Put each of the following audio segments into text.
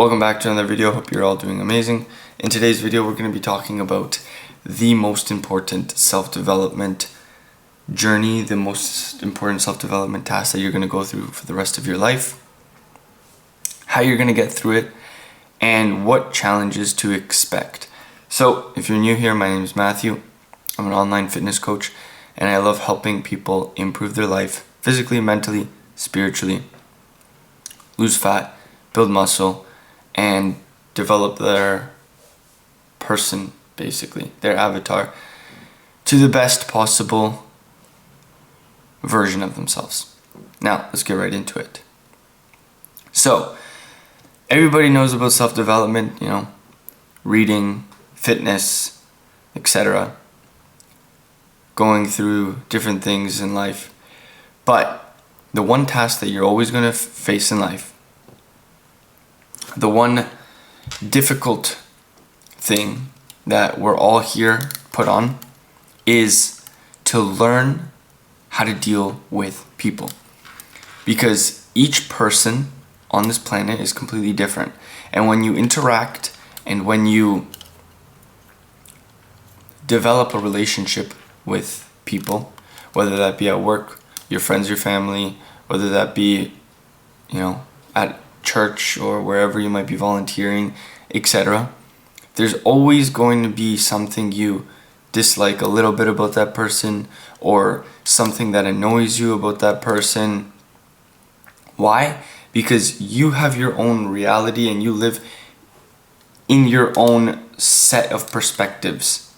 Welcome back to another video. Hope you're all doing amazing. In today's video, we're going to be talking about the most important self-development journey, the most important self-development task that you're going to go through for the rest of your life, how you're going to get through it, and what challenges to expect. So, if you're new here, my name is Matthew. I'm an online fitness coach, and I love helping people improve their life physically, mentally, spiritually, lose fat, build muscle, and develop their person, basically, their avatar, to the best possible version of themselves. Now, let's get right into it. So, everybody knows about self-development, reading, fitness, etc., going through different things in life. But the one task that you're always going to face in life, the one difficult thing that we're all here put on, is to learn how to deal with people. Because each person on this planet is completely different. And when you interact and when you develop a relationship with people, whether that be at work, your friends, your family, whether that be, at church or wherever you might be volunteering, etc., there's always going to be something you dislike a little bit about that person, or something that annoys you about that person. Why? Because you have your own reality and you live in your own set of perspectives.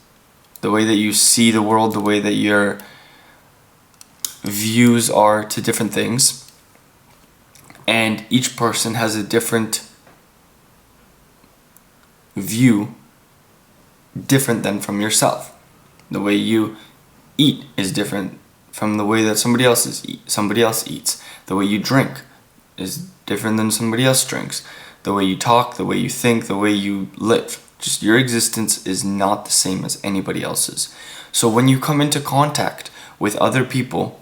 The way that you see the world, the way that your views are to different things. And each person has a different view, different than from yourself. The way you eat is different from the way that somebody else eats. The way you drink is different than somebody else drinks. The way you talk, the way you think, the way you live. Just your existence is not the same as anybody else's. So when you come into contact with other people,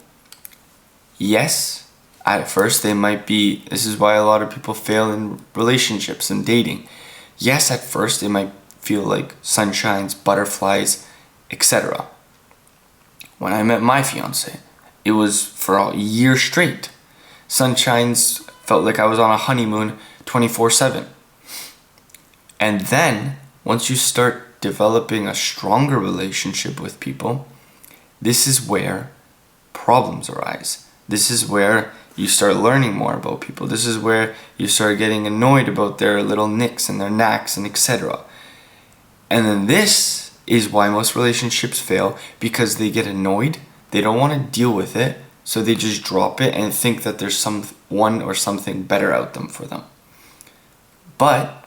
yes, at first they might be, this is why a lot of people fail in relationships and dating. Yes, at first they might feel like sunshines, butterflies, etc. When I met my fiance, it was for a year straight. Sunshines felt like I was on a honeymoon 24/7. And then, once you start developing a stronger relationship with people, this is where problems arise. This is where you start learning more about people. This is where you start getting annoyed about their little nicks and their knacks and etc. And then this is why most relationships fail, because they get annoyed, they don't want to deal with it, so they just drop it and think that there's someone or something better out them for them. But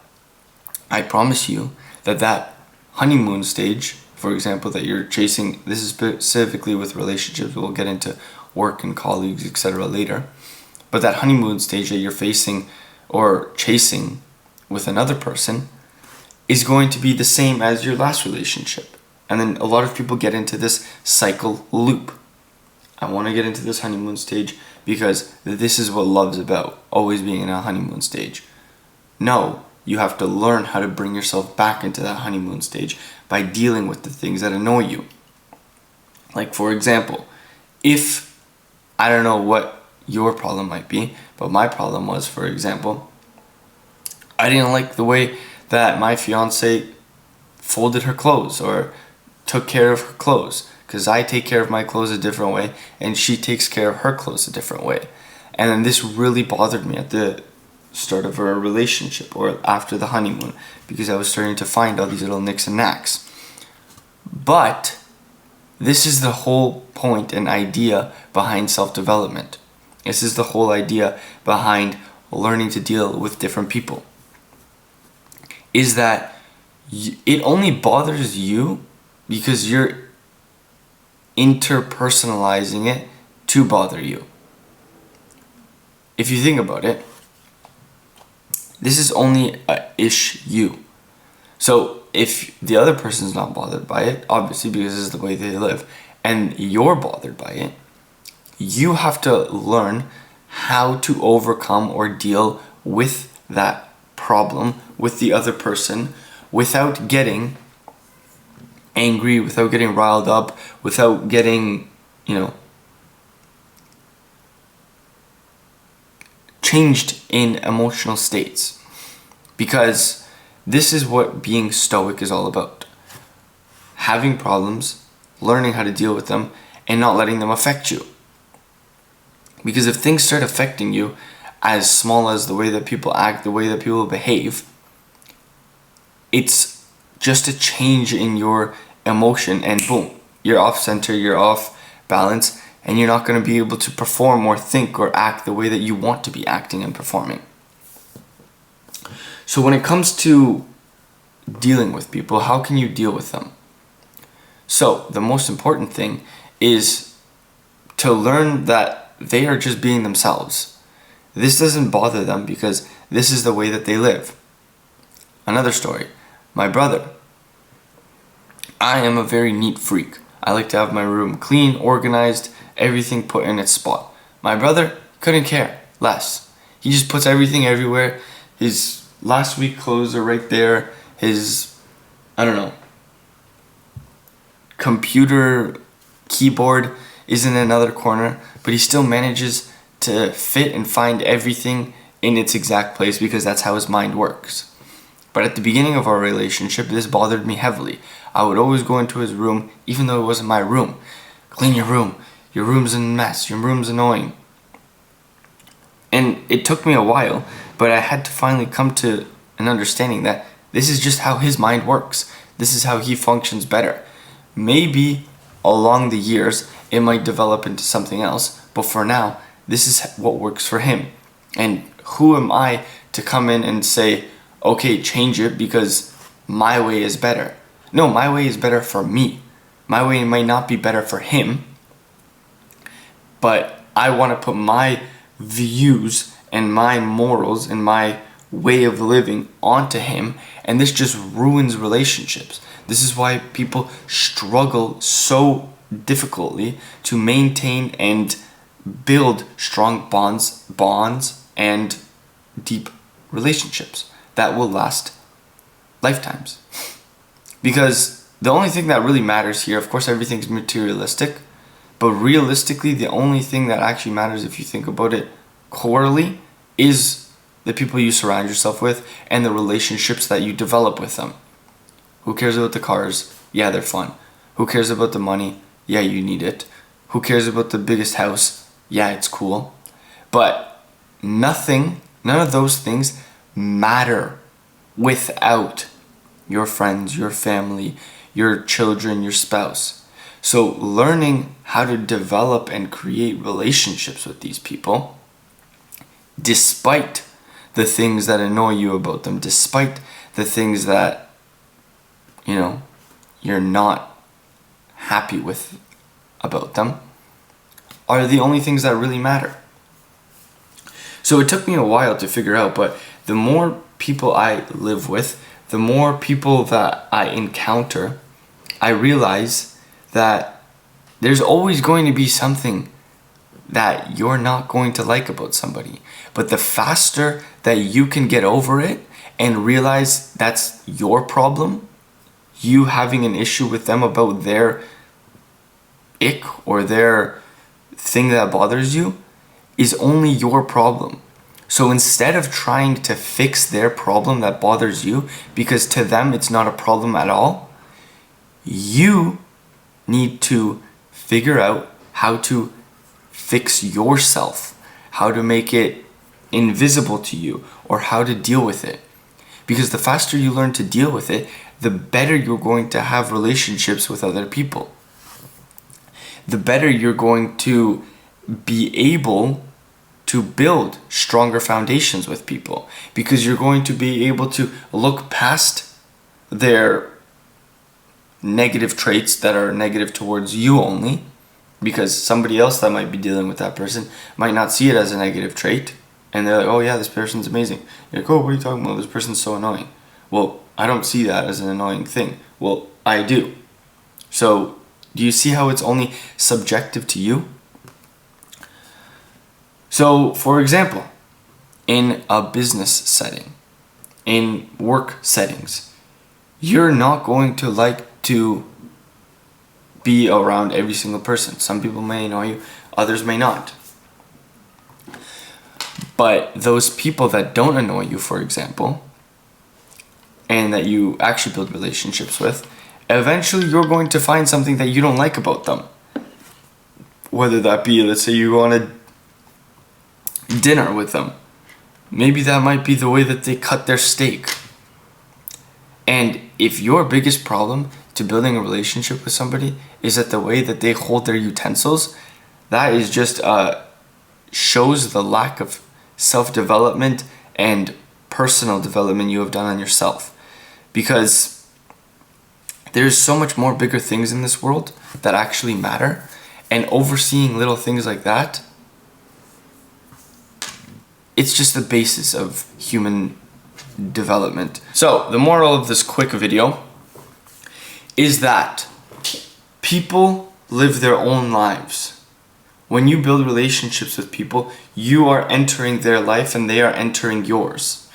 I promise you that honeymoon stage, for example, that you're chasing, this is specifically with relationships, we'll get into work and colleagues, etc. later, but that honeymoon stage that you're facing or chasing with another person is going to be the same as your last relationship. And then a lot of people get into this cycle loop. I want to get into this honeymoon stage because this is what love's about, always being in a honeymoon stage. No, you have to learn how to bring yourself back into that honeymoon stage by dealing with the things that annoy you. Like, for example, if, I don't know what your problem might be, but my problem was, for example, I didn't like the way that my fiance folded her clothes or took care of her clothes, because I take care of my clothes a different way and she takes care of her clothes a different way. And then this really bothered me at the start of our relationship or after the honeymoon, because I was starting to find all these little nicks and knacks. But this is the whole point and idea behind self-development. This is the whole idea behind learning to deal with different people. Is that it only bothers you because you're interpersonalizing it to bother you. If you think about it, this is only a issue. So if the other person's not bothered by it, obviously because this is the way they live, and you're bothered by it, you have to learn how to overcome or deal with that problem with the other person without getting angry, without getting riled up, without getting, changed in emotional states. Because this is what being stoic is all about. Having problems, learning how to deal with them, and not letting them affect you. Because if things start affecting you, as small as the way that people act, the way that people behave, it's just a change in your emotion, and boom, you're off center, you're off balance, and you're not going to be able to perform or think or act the way that you want to be acting and performing. So when it comes to dealing with people, how can you deal with them? So the most important thing is to learn that they are just being themselves. This doesn't bother them because this is the way that they live. Another story. My brother. I am a very neat freak. I like to have my room clean, organized, everything put in its spot. My brother couldn't care less. He just puts everything everywhere. His last week clothes are right there. His, computer keyboard is in another corner, but he still manages to fit and find everything in its exact place because that's how his mind works. But at the beginning of our relationship, this bothered me heavily. I would always go into his room, even though it wasn't my room. Clean your room. Your room's a mess. Your room's annoying. And it took me a while, but I had to finally come to an understanding that this is just how his mind works. This is how he functions better. Maybe along the years, it might develop into something else, but for now, this is what works for him. And who am I to come in and say, okay, change it because my way is better? No, my way is better for me. My way might not be better for him, but I want to put my views and my morals and my way of living onto him, and this just ruins relationships. This is why people struggle so difficultly to maintain and build strong bonds and deep relationships that will last lifetimes. Because the only thing that really matters here, of course everything's materialistic, but realistically the only thing that actually matters, if you think about it corely, is the people you surround yourself with and the relationships that you develop with them. Who cares about the cars? Yeah, they're fun. Who cares about the money? Yeah, you need it. Who cares about the biggest house? Yeah, it's cool. But none of those things matter without your friends, your family, your children, your spouse. So learning how to develop and create relationships with these people, despite the things that annoy you about them, despite the things that, you're not happy with about them, are the only things that really matter. So it took me a while to figure out, but the more people I live with, the more people that I encounter, I realize that there's always going to be something that you're not going to like about somebody. But the faster that you can get over it and realize that's your problem, you having an issue with them about their ick or their thing that bothers you, is only your problem. So instead of trying to fix their problem that bothers you, because to them it's not a problem at all, you need to figure out how to fix yourself, how to make it invisible to you, or how to deal with it. Because the faster you learn to deal with it, the better you're going to have relationships with other people. The better you're going to be able to build stronger foundations with people, because you're going to be able to look past their negative traits that are negative towards you only, because somebody else that might be dealing with that person might not see it as a negative trait, and they're like, oh yeah, this person's amazing. You're like, oh, what are you talking about? This person's so annoying. Well, I don't see that as an annoying thing. Well, I do. So do you see how it's only subjective to you? So, for example, in a business setting, in work settings. You're not going to like to be around every single person. Some people may annoy you, others may not. But those people that don't annoy you, for example, and that you actually build relationships with, eventually you're going to find something that you don't like about them. Whether that be, let's say you go on a dinner with them. Maybe that might be the way that they cut their steak. And if your biggest problem to building a relationship with somebody is that the way that they hold their utensils, that is just shows the lack of self-development and personal development you have done on yourself. Because there's so much more bigger things in this world that actually matter, and overseeing little things like that, it's just the basis of human development. So the moral of this quick video is that people live their own lives. When you build relationships with people, you are entering their life and they are entering yours.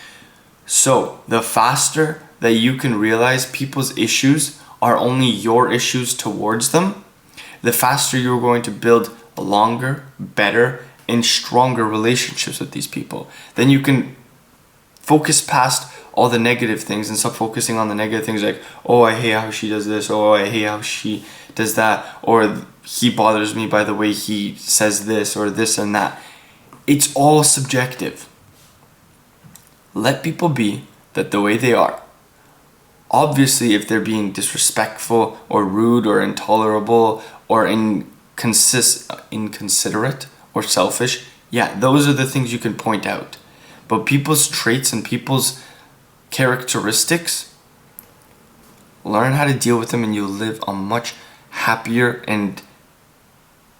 So the faster that you can realize people's issues are only your issues towards them, the faster you're going to build longer, better, and stronger relationships with these people. Then you can focus past all the negative things and stop focusing on the negative things like, oh, I hate how she does this, oh, I hate how she does that, or he bothers me by the way he says this or this and that. It's all subjective. Let people be that the way they are. Obviously, if they're being disrespectful or rude or intolerable or inconsiderate or selfish, yeah, those are the things you can point out. But people's traits and people's characteristics, learn how to deal with them and you'll live a much happier and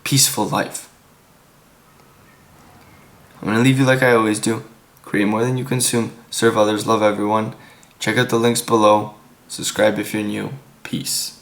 peaceful life. I'm going to leave you like I always do. Create more than you consume. Serve others. Love everyone. Check out the links below. Subscribe if you're new. Peace.